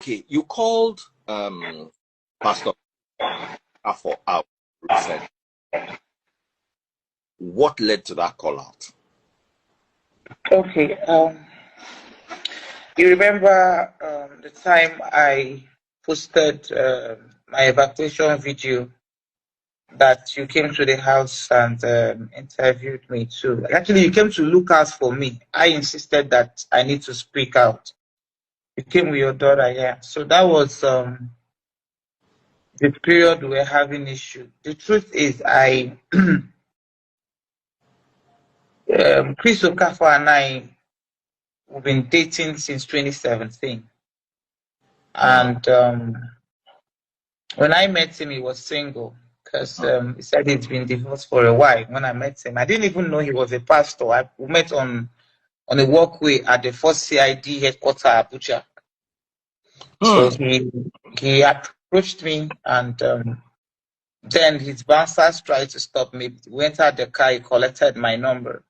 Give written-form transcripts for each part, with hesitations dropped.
Okay, you called Pastor Okafor out recently. What led to that call out? Okay. You remember the time I posted my evacuation video that you came to the house and interviewed me too. Actually, you came to look out for me. I insisted that I need to speak out. You came with your daughter, yeah. So that was the period we were having issue. The truth is, Chris Okafor and I, we've been dating since 2017. And when I met him, he was single because he said he'd been divorced for a while. When I met him, I didn't even know he was a pastor. We met on a walkway at the first CID headquarters, Abuja. So he approached me, and then his bouncers tried to stop me. He went out the car, he collected my number.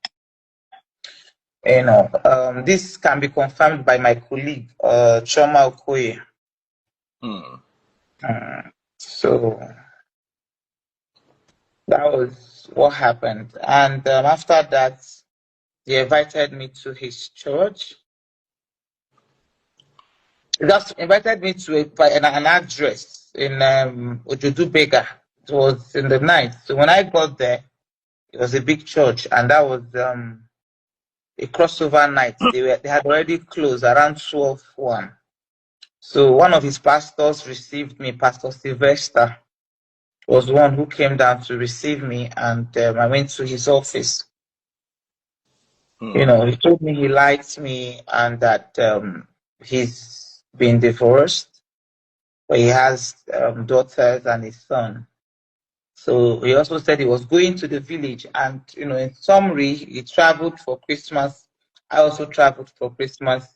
You know, this can be confirmed by my colleague, Choma Okoye. So that was what happened. And after that, he invited me to his church. He just invited me to an address in Ojodu Bega. It was in the night. So when I got there, it was a big church, and that was a crossover night. They had already closed around 12:01. So one of his pastors received me. Pastor Sylvester was the one who came down to receive me, and I went to his office. You know, he told me he likes me and that he's been divorced, but he has daughters and his son. So he also said he was going to the village, and you know, in summary, he traveled for Christmas. I also traveled for Christmas.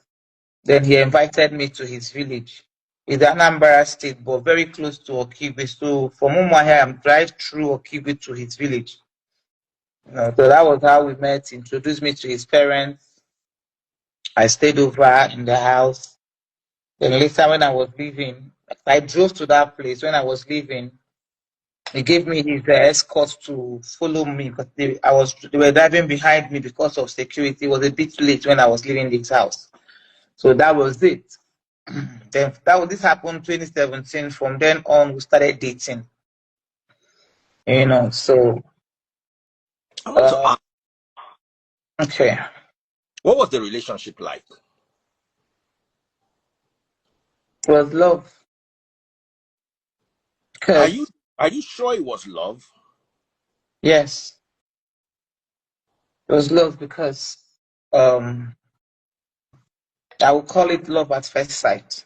Then he invited me to his village. It's Anambra State, but very close to Okigwe. So from Umuahia, I'm drive through Okigwe to his village. You know, so that was how we met. He introduced me to his parents. I stayed over in the house. Then later, when I was leaving, I drove to that place. When I was leaving, he gave me his escort to follow me, because they were driving behind me because of security. It was a bit late when I was leaving this house. So that was it. Then this happened 2017. From then on, we started dating. You know, so okay. What was the relationship like? It was love. Are you sure it was love? Yes. It was love because I would call it love at first sight.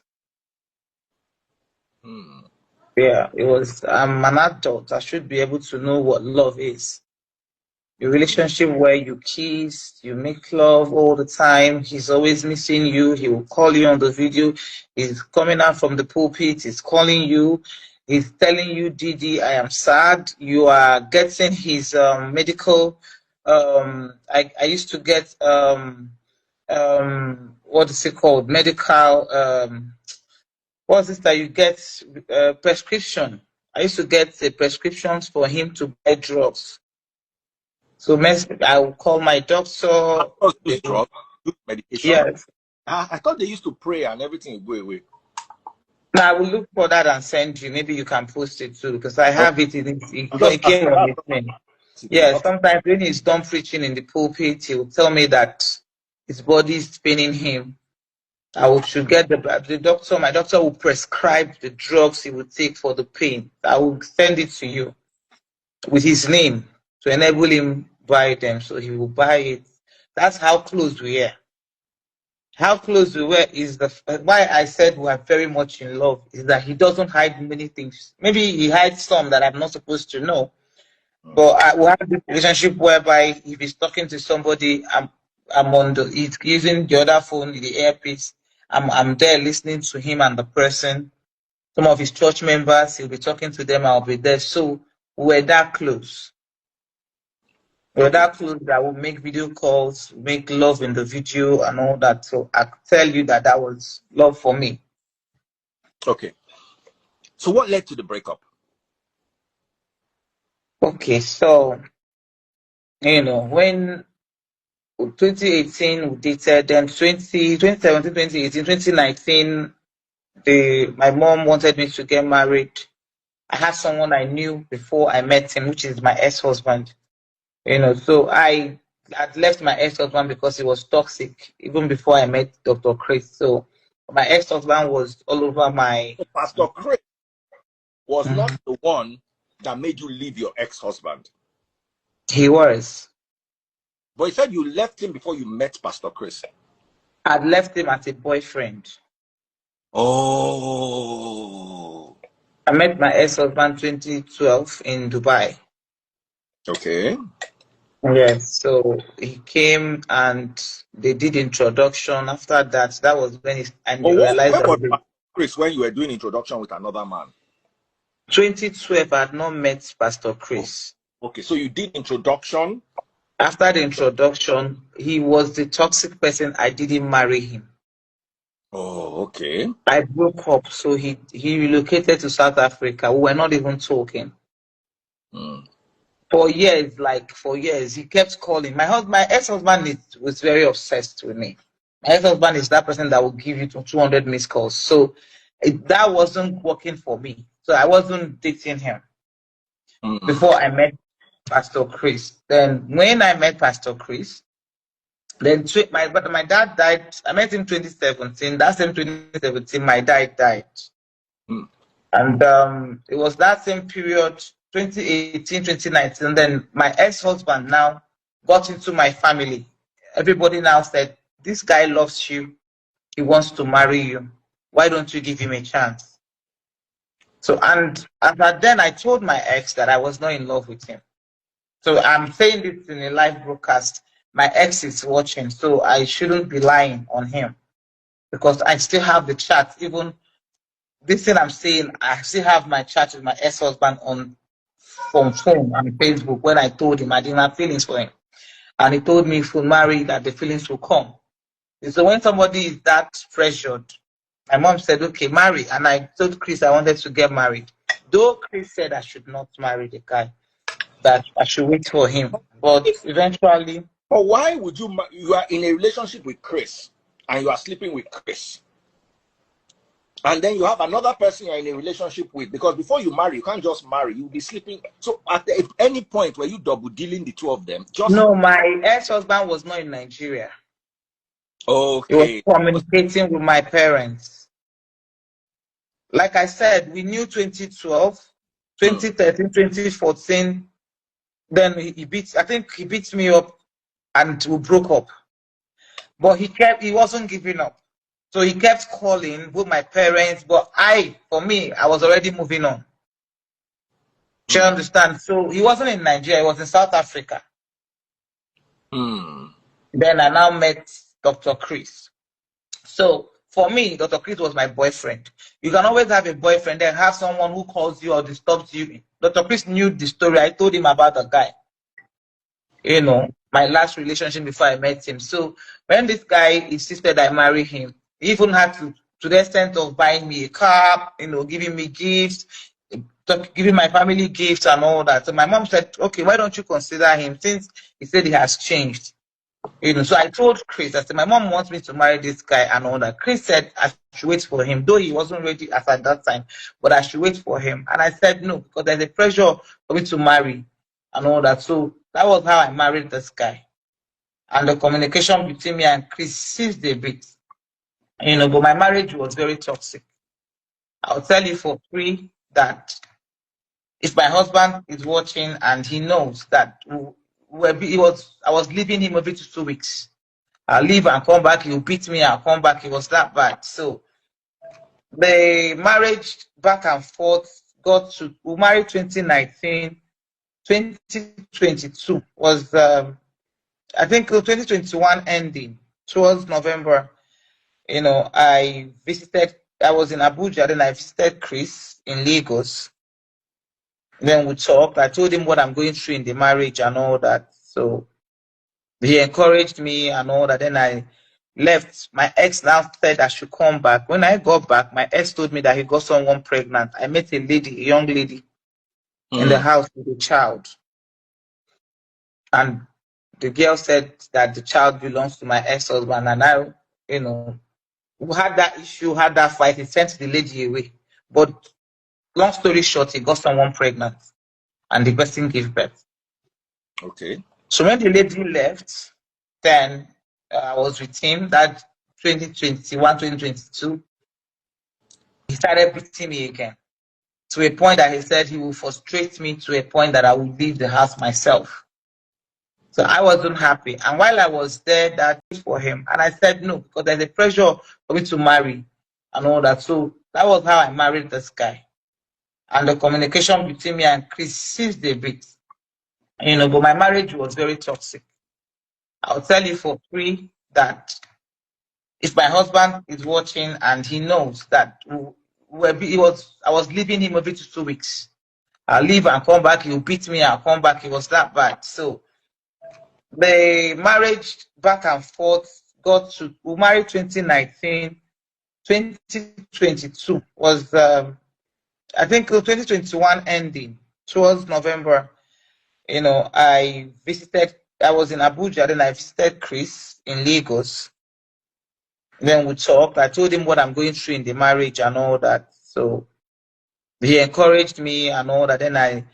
Yeah, it was. I'm an adult. I should be able to know what love is. A relationship where you kiss, you make love all the time. He's always missing you. He will call you on the video. He's coming out from the pulpit. He's calling you. He's telling you, Didi, I am sad. You are getting his medical. I used to get what is it called? Medical. What's this that you get? Prescription. I used to get prescriptions for him to buy drugs. So I will call my doctor. Drugs, medication. Yes. I thought they used to pray and everything would go away. Now I will look for that and send you. Maybe you can post it too, because I have it in it came on his name. Yeah, sometimes when he's done preaching in the pulpit, he will tell me that his body is paining him. I should get the doctor. My doctor will prescribe the drugs he would take for the pain. I will send it to you with his name to enable him buy them, so he will buy it. That's how close we are. How close we were is why I said we are very much in love, is that he doesn't hide many things. Maybe he hides some that I'm not supposed to know. But we have this relationship whereby if he's talking to somebody, he's using the other phone, the earpiece. I'm there listening to him and the person. Some of his church members, he'll be talking to them, I'll be there. So we're that close. We're that close that we'll make video calls, make love in the video and all that. So I tell you that was love for me. Okay. So what led to the breakup? Okay, so when 2018 we dated, then 2017, 2018, 2019, my mom wanted me to get married. I had someone I knew before I met him, which is my ex-husband. So I had left my ex-husband because he was toxic even before I met Dr. Chris. So my ex-husband was all over my. So Pastor Chris was not Mhm. the one that made you leave your ex-husband. He was. But you said you left him before you met Pastor Chris. I'd left him as a boyfriend. Oh. I met my ex-husband 2012 in Dubai. Okay. Yes, so he came and they did introduction. After that, that was when I But realized where that was Pastor Chris when you were doing introduction with another man? 2012 I had not met Pastor Chris. Okay, so you did introduction. After the introduction, he was the toxic person. I didn't marry him. Oh, okay. I broke up, so he relocated to South Africa. We were not even talking. For years, he kept calling. My ex-husband was very obsessed with me. My ex-husband is that person that will give you 200 missed calls. So that wasn't working for me. So I wasn't dating him before I met Pastor Chris. Then when I met Pastor Chris, then my dad died. I met him 2017. That same 2017, my dad died. And it was that same period, 2018, 2019. Then my ex-husband now got into my family. Everybody now said, this guy loves you. He wants to marry you. Why don't you give him a chance? So, and then I told my ex that I was not in love with him. So I'm saying this in a live broadcast. My ex is watching, so I shouldn't be lying on him because I still have the chat. Even this thing I'm saying, I still have my chat with my ex-husband on phone and Facebook when I told him I didn't have feelings for him. And he told me if we marry that the feelings will come. So when somebody is that pressured, my mom said, okay, marry. And I told Chris I wanted to get married. Though Chris said I should not marry the guy, that I should wait for him. But eventually. But why would you are in a relationship with Chris and you are sleeping with Chris? And then you have another person you're in a relationship with, because before you marry, you can't just marry. You'll be sleeping. So at any point where you double dealing the two of them, No, my ex-husband was not in Nigeria. Okay. He was communicating with my parents. Like I said, we knew 2012, 2013, 2014. Then he beat me up and we broke up. But he wasn't giving up. So he kept calling with my parents. But for me, I was already moving on. Do you understand? So he wasn't in Nigeria, he was in South Africa. Then I now met Dr. Chris. So for me, Dr. Chris was my boyfriend. You can always have a boyfriend and have someone who calls you or disturbs you. Dr. Chris knew the story. I told him about the guy. My last relationship before I met him. So when this guy insisted I marry him, he even had to the extent of buying me a car, giving me gifts, giving my family gifts and all that. So my mom said, okay, why don't you consider him since he said he has changed? So I told Chris, I said, my mom wants me to marry this guy and all that. Chris said I should wait for him, though he wasn't ready as at that time, but I should wait for him. And I said no, because there's a pressure for me to marry and all that. So that was how I married this guy. And the communication between me and Chris ceased a bit. But my marriage was very toxic. I'll tell you for free that if my husband is watching and he knows that I was leaving him every 2 weeks. I'll leave and come back, he'll beat me, I'll come back. It was that bad. So the marriage back and forth we married 2019, 2022 was I think 2021 ending towards November. I was in Abuja, then I visited Chris in Lagos. Then we talked. I told him what I'm going through in the marriage and all that. So he encouraged me and all that. Then left, my ex now said I should come back. When I got back, my ex told me that he got someone pregnant. I met a lady, a young lady, in the house with a child. And the girl said that the child belongs to my ex-husband. And I, we had that issue, had that fight. He sent the lady away. But long story short, he got someone pregnant. And the person gave birth. Okay. So when the lady left, then I was with him that 2021, 2022. He started beating me again to a point that he said he will frustrate me to a point that I will leave the house myself. So I wasn't happy. And while I was there, that for him, and I said no, because there's a pressure for me to marry and all that. So that was how I married this guy. And the communication between me and Chris ceased a bit. But my marriage was very toxic. I'll tell you for free that if my husband is watching and he knows that I was leaving him every 2 weeks. I'll leave and come back, he'll beat me, I'll come back, it was that bad. So the marriage back and forth we married 2019, 2022 was, I think 2021 ending, towards November. I was in Abuja, then I visited Chris in Lagos. Then we talked. I told him what I'm going through in the marriage and all that. So he encouraged me and all that. Then I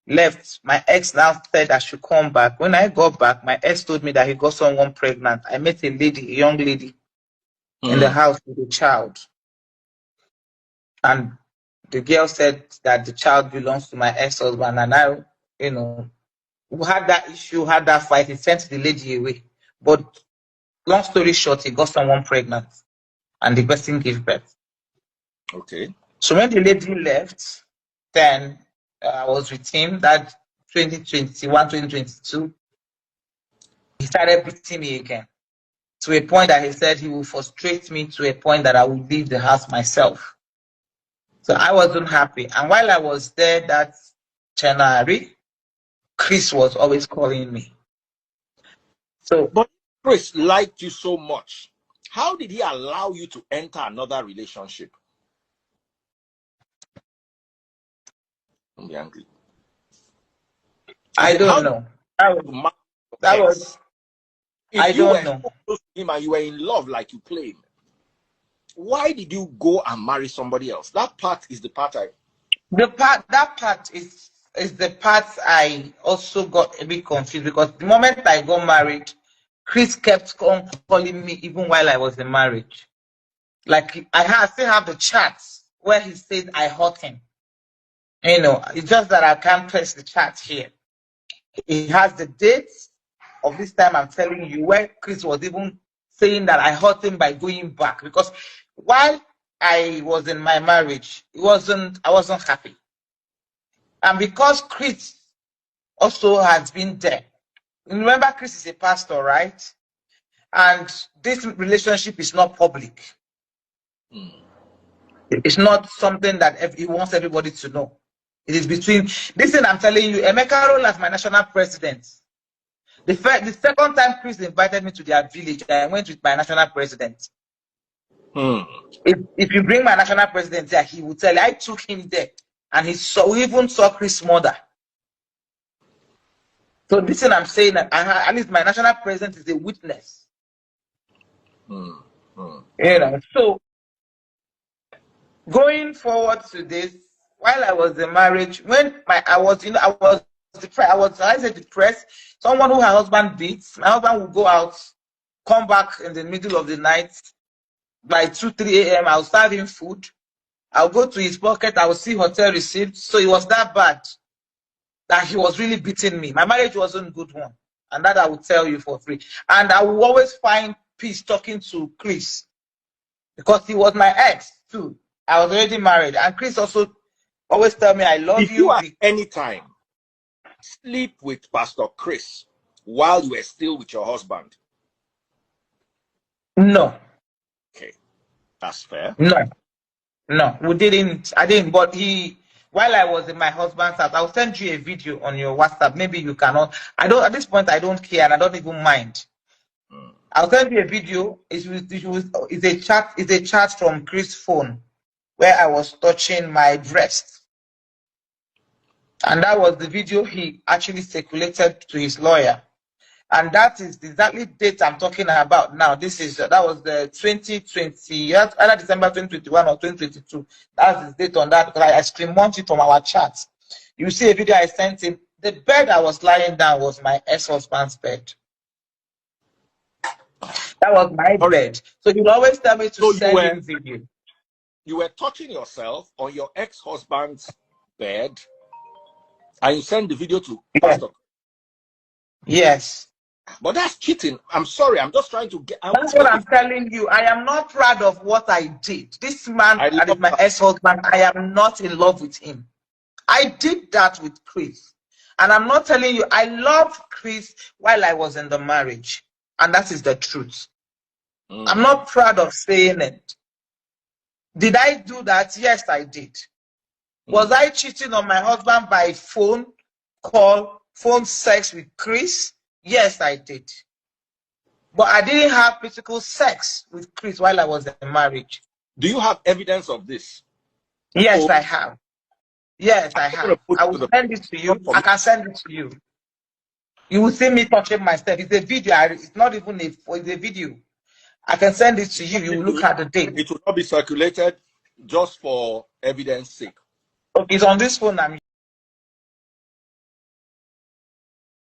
left. My ex now said I should come back. When I got back, my ex told me that he got someone pregnant. I met a lady, a young lady, in the house with a child. And the girl said that the child belongs to my ex-husband. And I, we had that issue, had that fight. He sent the lady away. But long story short, he got someone pregnant. And the person gave birth. Okay. So when the lady left, then I was with him that 2021, 2022. He started beating me again to a point that he said he will frustrate me to a point that I will leave the house myself. So I wasn't happy. And while I was there that January, Chris was always calling me. But Chris liked you so much. How did he allow you to enter another relationship? Don't be angry. I don't know. I don't know. Close to him and you were in love like you claim, why did you go and marry somebody else? That part is the part that part is the part I also got a bit confused, because the moment I got married, Chris kept on calling me even while I was in marriage. Like I still have the chats where he said I hurt him. It's just that I can't press the chat here. He has the dates of this time I'm telling you, where Chris was even saying that I hurt him by going back, because while I was in my marriage, I wasn't happy. And because Chris also has been there. Remember, Chris is a pastor, right? And this relationship is not public. It's not something that he wants everybody to know. It is between, listen, I'm telling you, Emeka role as my national president. The second time Chris invited me to their village, I went with my national president. If you bring my national president there, he will tell you, I took him there. And we even saw Chris' mother. So listen, I'm saying that at least my national president is a witness. So going forward to this, while I was in marriage, when I was depressed. Someone who her husband beats, my husband will go out, come back in the middle of the night. By 2, 3 a.m., I'll serve him food. I'll go to his pocket, I will see hotel receipts. So it was that bad that he was really beating me. My marriage wasn't a good one. And that I will tell you for free. And I will always find peace talking to Chris, because he was my ex too. I was already married. And Chris also always tell me, I love you. If you at any time sleep with Pastor Chris while you were still with your husband? No. Okay. That's fair. No, we didn't. I didn't. But while I was in my husband's house, I'll send you a video on your WhatsApp. Maybe you cannot. At this point, I don't care and I don't even mind. I'll send you a video. It's a chat from Chris' phone where I was touching my breast. And that was the video he actually circulated to his lawyer. And that is the exactly date I'm talking about now. That was the 2020, either December 2021 or 2022. That's the date on that, because I screenshot it from our chat. You see a video I sent him. The bed I was lying down was my ex-husband's bed. That was my bed. So you always tell me to send him video. You were touching yourself on your ex-husband's bed, and you send the video to Pastor. Yes. But that's cheating. I'm sorry. I'm just trying to get out. That's what I'm telling you. I am not proud of what I did. This man, and my ex-husband, I am not in love with him. I did that with Chris. And I'm not telling you, I loved Chris while I was in the marriage. And that is the truth. I'm not proud of saying it. Did I do that? Yes, I did. Was I cheating on my husband by phone call, phone sex with Chris? Yes, I did. But I didn't have physical sex with Chris while I was in marriage. Do you have evidence of this? Yes, I have. Yes, I have. I will send it to you. I can send it to you. You will see me touching myself. It's a video. It's not even it's a video. I can send it to you. You will look at the date. It will not be circulated just for evidence sake. It's on this phone.